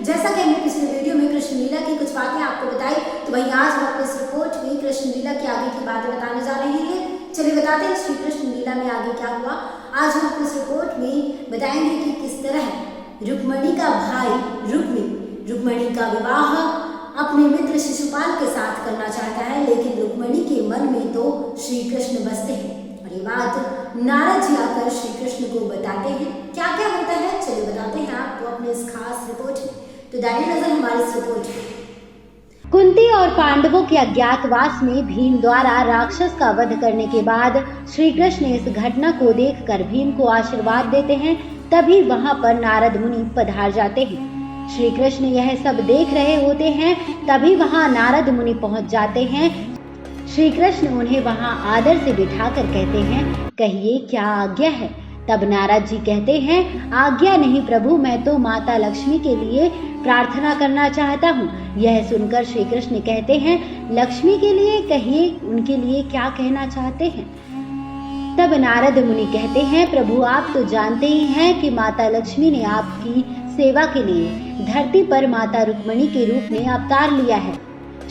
जैसा कि हमने पिछले वीडियो में कृष्ण लीला की कुछ बातें आपको बताई, तो वहीं आज हम अपने इस रिपोर्ट में कृष्ण लीला के आगे की बातें बताने जा रहे हैं। चलिए बताते हैं श्री कृष्ण लीला में आगे क्या हुआ। आज हम अपने इस रिपोर्ट में बताएंगे कि किस तरह रुक्मिणी का भाई रुक्मिणी का विवाह अपने मित्र शिशुपाल के साथ करना चाहता है, लेकिन रुक्मिणी के मन में तो श्री कृष्ण बसते हैं। और ये बात नारद जी आकर श्री कृष्ण को बताते हैं। क्या क्या होता है चलिए बताते हैं आपको अपने इस खास रिपोर्ट में। तो डाली नजर हमारी इस रिपोर्ट में। कुंती और पांडवों के अज्ञातवास में भीम द्वारा राक्षस का वध करने के बाद श्री कृष्ण इस घटना को देखकर भीम को आशीर्वाद देते हैं। तभी वहां पर नारद मुनि पधार जाते हैं। श्री कृष्ण यह सब देख रहे होते हैं, तभी वहां नारद मुनि पहुंच जाते हैं। श्री कृष्ण उन्हें वहां आदर से बिठाकर कहते हैं, कहिए क्या आज्ञा है। तब नारद जी कहते हैं, आज्ञा नहीं प्रभु, मैं तो माता लक्ष्मी के लिए प्रार्थना करना चाहता हूँ। यह सुनकर श्री कृष्ण कहते हैं, लक्ष्मी के लिए कहिए, उनके लिए क्या कहना चाहते हैं। तब नारद मुनि कहते हैं, प्रभु आप तो जानते ही हैं कि माता लक्ष्मी ने आपकी सेवा के लिए धरती पर माता रुक्मिणी के रूप में अवतार लिया है।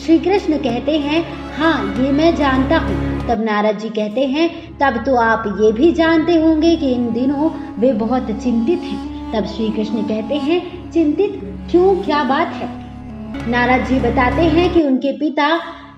श्री कृष्ण कहते हैं, हाँ ये मैं जानता हूँ। तब नारद जी कहते हैं, तब तो आप ये भी जानते होंगे कि इन दिनों वे बहुत चिंतित हैं। तब श्री कृष्ण कहते हैं, चिंतित क्यों, क्या बात है। नारद जी बताते हैं कि उनके पिता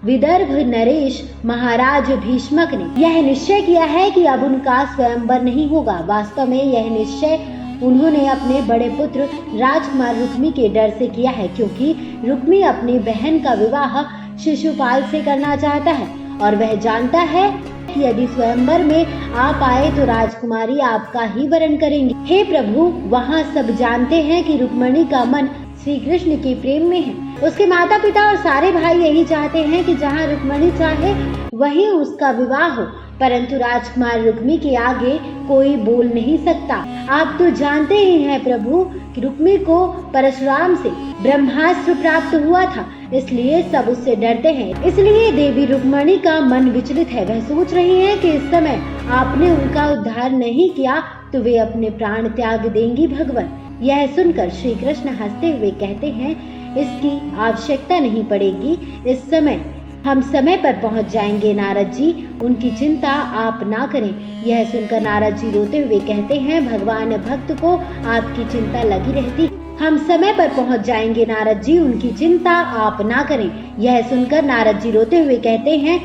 विदर्भ नरेश महाराज भीष्मक ने यह निश्चय किया है कि अब उनका स्वयंवर नहीं होगा। वास्तव में यह निश्चय उन्होंने अपने बड़े पुत्र राजकुमार रुक्मी के डर से किया है, क्योंकि रुक्मी अपनी बहन का विवाह शिशुपाल से करना चाहता है और वह जानता है कि यदि स्वयंवर में आप आए तो राजकुमारी आपका ही वरण करेंगी। हे प्रभु, वहाँ सब जानते हैं कि रुक्मिणी का मन श्री कृष्ण के प्रेम में है। उसके माता पिता और सारे भाई यही चाहते हैं कि जहाँ रुक्मिणी चाहे वहीं उसका विवाह हो, परंतु राजकुमार रुक्मी के आगे कोई बोल नहीं सकता। आप तो जानते ही हैं प्रभु कि रुक्मी को परशुराम से ब्रह्मास्त्र प्राप्त हुआ था, इसलिए सब उससे डरते हैं। इसलिए देवी रुक्मिणी का मन विचलित है। वह सोच रही है कि इस समय आपने उनका उद्धार नहीं किया तो वे अपने प्राण त्याग देंगी भगवान। यह सुनकर श्री कृष्ण हंसते हुए कहते हैं, इसकी आवश्यकता नहीं पड़ेगी, इस समय हम समय पर पहुंच जाएंगे नारद जी, उनकी चिंता आप ना करें। यह सुनकर नारद जी रोते हुए कहते हैं, भगवान भक्त को आपकी चिंता लगी रहती, हम समय पर पहुंच जाएंगे नारद जी, उनकी चिंता आप ना करें। यह सुनकर नारद जी रोते हुए कहते हैं,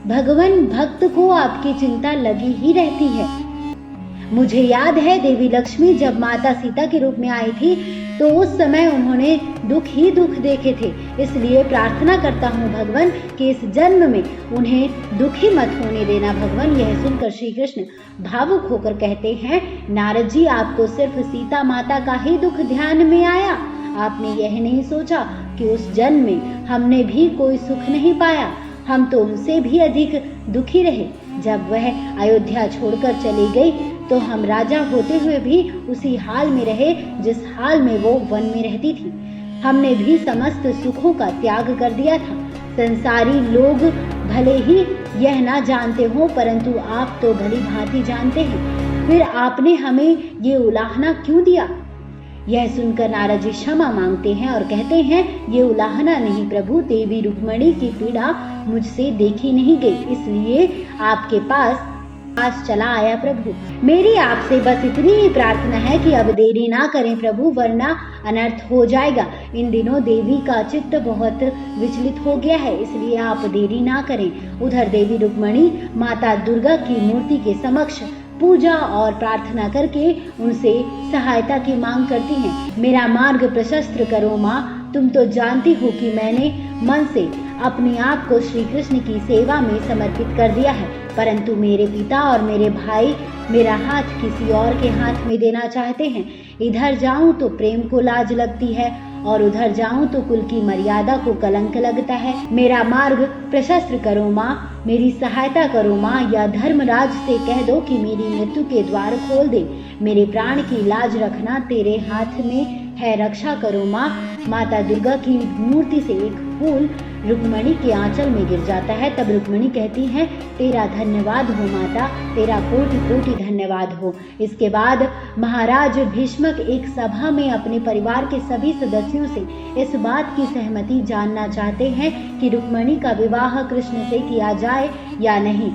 भगवान भक्त को आपकी चिंता लगी ही रहती है। मुझे याद है देवी लक्ष्मी जब माता सीता के रूप में आई थी तो उस समय उन्होंने दुख ही दुख देखे थे, इसलिए प्रार्थना करता हूँ भगवान कि इस जन्म में उन्हें दुखी मत होने देना भगवान। यह सुनकर श्री कृष्ण भावुक होकर कहते हैं, नारद जी आपको सिर्फ सीता माता का ही दुख ध्यान में आया, आपने यह नहीं सोचा कि उस जन्म में हमने भी कोई सुख नहीं पाया, हम तो उनसे भी अधिक दुखी रहे। जब वह अयोध्या छोड़कर चली गई तो हम राजा होते हुए भी उसी हाल में रहे जिस हाल में वो वन में रहती थी। हमने भी समस्त सुखों का त्याग कर दिया था। संसारी लोग भले ही यह ना जानते हो, परंतु आप तो भली भांति जानते हैं। फिर आपने हमें ये उलाहना क्यों दिया। यह सुनकर नारद जी क्षमा मांगते हैं और कहते हैं, ये उलाहना नहीं प्रभु, देवी रुक्मिणी की पीड़ा मुझसे देखी नहीं गई, इसलिए आपके पास चला आया प्रभु। मेरी आपसे बस इतनी ही प्रार्थना है कि अब देरी ना करें प्रभु, वरना अनर्थ हो जाएगा। इन दिनों देवी का चित्त बहुत विचलित हो गया है, इसलिए आप देरी ना करें। उधर देवी रुक्मिणी माता दुर्गा की मूर्ति के समक्ष पूजा और प्रार्थना करके उनसे सहायता की मांग करती हैं। मेरा मार्ग प्रशस्त करो माँ, तुम तो जानती हो कि मैंने मन से अपने आप को श्री कृष्ण की सेवा में समर्पित कर दिया है, परंतु मेरे पिता और मेरे भाई मेरा हाथ किसी और के हाथ में देना चाहते हैं। इधर जाऊं तो प्रेम को लाज लगती है और उधर जाऊं तो कुल की मर्यादा को कलंक लगता है। मेरा मार्ग प्रशस्त करो माँ, मेरी सहायता करो माँ, या धर्मराज से कह दो कि मेरी मृत्यु के द्वार खोल दे। मेरे प्राण की लाज रखना तेरे हाथ में है रक्षा करो माँ। माता दुर्गा की मूर्ति से एक फूल रुक्मणी के आंचल में गिर जाता है। तब रुक्मणी कहती है, तेरा धन्यवाद हो माता, तेरा कोटि कोटि धन्यवाद हो। इसके बाद महाराज भीष्मक एक सभा में अपने परिवार के सभी सदस्यों से इस बात की सहमति जानना चाहते हैं कि रुक्मणी का विवाह कृष्ण से किया जाए या नहीं।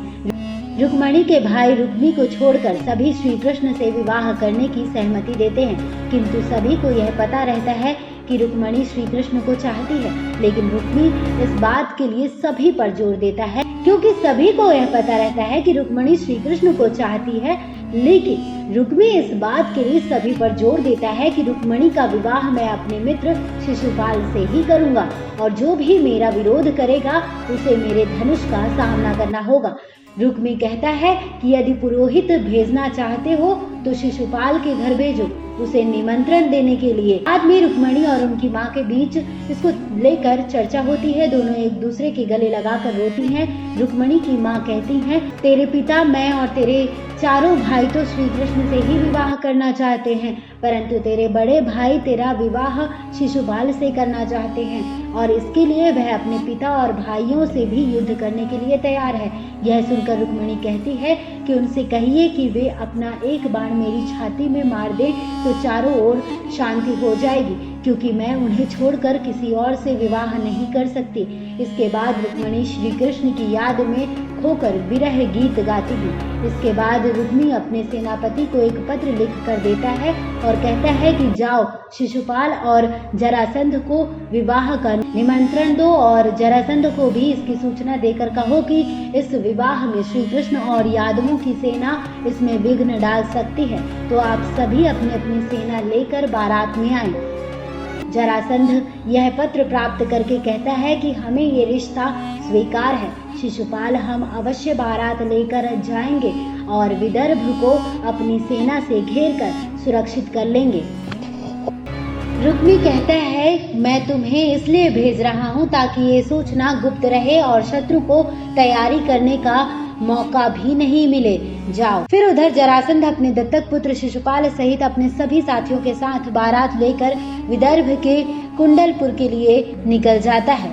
रुक्मणी के भाई रुक्मी को छोड़कर सभी श्री कृष्ण से विवाह करने की सहमति देते हैं, किंतु सभी को यह पता रहता है कि रुक्मणी श्री कृष्ण को चाहती है। लेकिन रुक्मी इस बात के लिए सभी पर जोर देता है, क्योंकि सभी को यह पता रहता है कि रुक्मणी श्री कृष्ण को चाहती है। लेकिन रुक्मी इस बात के लिए सभी पर जोर देता है कि रुक्मणी का विवाह मैं अपने मित्र शिशुपाल से ही करूंगा, और जो भी मेरा विरोध करेगा उसे मेरे धनुष का सामना करना होगा। रुक्मी कहता है कि यदि पुरोहित भेजना चाहते हो तो शिशुपाल के घर भेजो, उसे निमंत्रण देने के लिए। बाद में रुक्मणी और उनकी माँ के बीच इसको लेकर चर्चा होती है। दोनों एक दूसरे के गले लगाकर रोती हैं। रुक्मणी की माँ कहती हैं, तेरे पिता, मैं और तेरे चारों भाई तो श्री कृष्ण से ही विवाह करना चाहते हैं, परंतु तेरे बड़े भाई तेरा विवाह शिशुपाल से करना चाहते हैं, और इसके लिए वह अपने पिता और भाइयों से भी युद्ध करने के लिए तैयार है। यह सुनकर रुक्मणी कहती है कि उनसे कहिए कि वे अपना एक बाण मेरी छाती में मार दे तो चारों ओर शांति हो जाएगी, क्योंकि मैं उन्हें छोड़कर किसी और से विवाह नहीं कर सकती। इसके बाद रुक्मणी श्री कृष्ण की याद में खोकर विरह गीत गाती है। इसके बाद रुक्मी अपने सेनापति को एक पत्र लिख कर देता है और कहता है कि जाओ शिशुपाल और जरासंध को विवाह का निमंत्रण दो, और जरासंध को भी इसकी सूचना देकर कहो कि इस विवाह में श्री कृष्ण और यादवों की सेना इसमें विघ्न डाल सकती है, तो आप सभी अपनी अपनी सेना लेकर बारात में आए। जरासंध यह पत्र प्राप्त करके कहता है कि हमें ये रिश्ता स्वीकार है। शिशुपाल, हम अवश्य बारात लेकर जाएंगे और विदर्भ को अपनी सेना से घेरकर सुरक्षित कर लेंगे। रुक्मी कहता है, मैं तुम्हें इसलिए भेज रहा हूँ ताकि ये सूचना गुप्त रहे और शत्रु को तैयारी करने का मौका भी नहीं मिले। जाओ। फिर उधर जरासंध अपने दत्तक पुत्र शिशुपाल सहित अपने सभी साथियों के साथ बारात लेकर विदर्भ के कुंडलपुर के लिए निकल जाता है।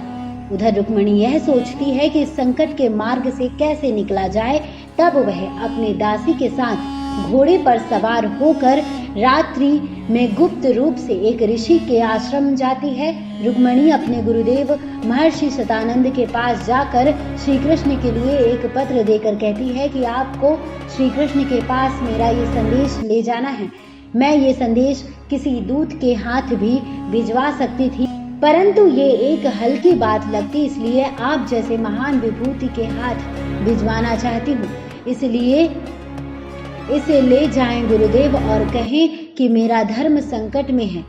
उधर रुक्मणी यह सोचती है कि इस संकट के मार्ग से कैसे निकला जाए। तब वह अपने दासी के साथ घोड़े पर सवार होकर रात्रि में गुप्त रूप से एक ऋषि के आश्रम जाती है। रुक्मणी अपने गुरुदेव महर्षि शतानंद के पास जाकर श्री कृष्ण के लिए एक पत्र देकर कहती है कि आपको श्री कृष्ण के पास मेरा ये संदेश ले जाना है। मैं ये संदेश किसी दूत के हाथ भी भिजवा सकती थी, परंतु ये एक हल्की बात लगती, इसलिए आप जैसे महान विभूति के हाथ भिजवाना चाहती हूँ। इसलिए इसे ले जाएं गुरुदेव और कहें कि मेरा धर्म संकट में है।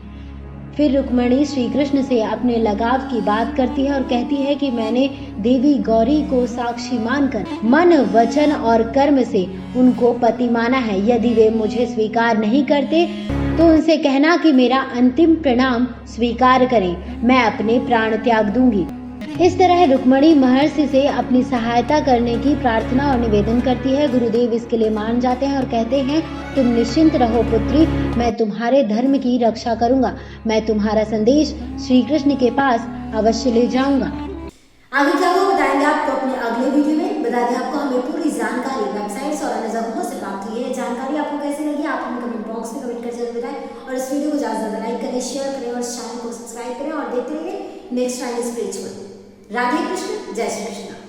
फिर रुक्मणी श्री कृष्ण से अपने लगाव की बात करती है और कहती है कि मैंने देवी गौरी को साक्षी मानकर मन, वचन और कर्म से उनको पति माना है। यदि वे मुझे स्वीकार नहीं करते तो उनसे कहना कि मेरा अंतिम प्रणाम स्वीकार करें, मैं अपने प्राण त्याग दूंगी। इस तरह रुक्मणी महर्षि से अपनी सहायता करने की प्रार्थना और निवेदन करती है। गुरुदेव इसके लिए मान जाते हैं और कहते हैं, तुम निश्चिंत रहो पुत्री, मैं तुम्हारे धर्म की रक्षा करूंगा। मैं तुम्हारा संदेश श्री कृष्ण के पास अवश्य ले जाऊंगा। आगे क्या हुआ बताएंगे आपको अपने अगले वीडियो में। बता दें आपको हमें पूरी जानकारी वेबसाइट्स और अन्य जगहों से प्राप्त हुई है। जानकारी आपको कैसी लगी आप हमें कमेंट बॉक्स में कमेंट कर जरूर बताएं, और इस वीडियो को ज़्यादा से ज़्यादा लाइक करें, शेयर करें और चैनल को सब्सक्राइब करें और देखते रहिए next time spiritual. Radhe Krishna, जय श्री कृष्ण।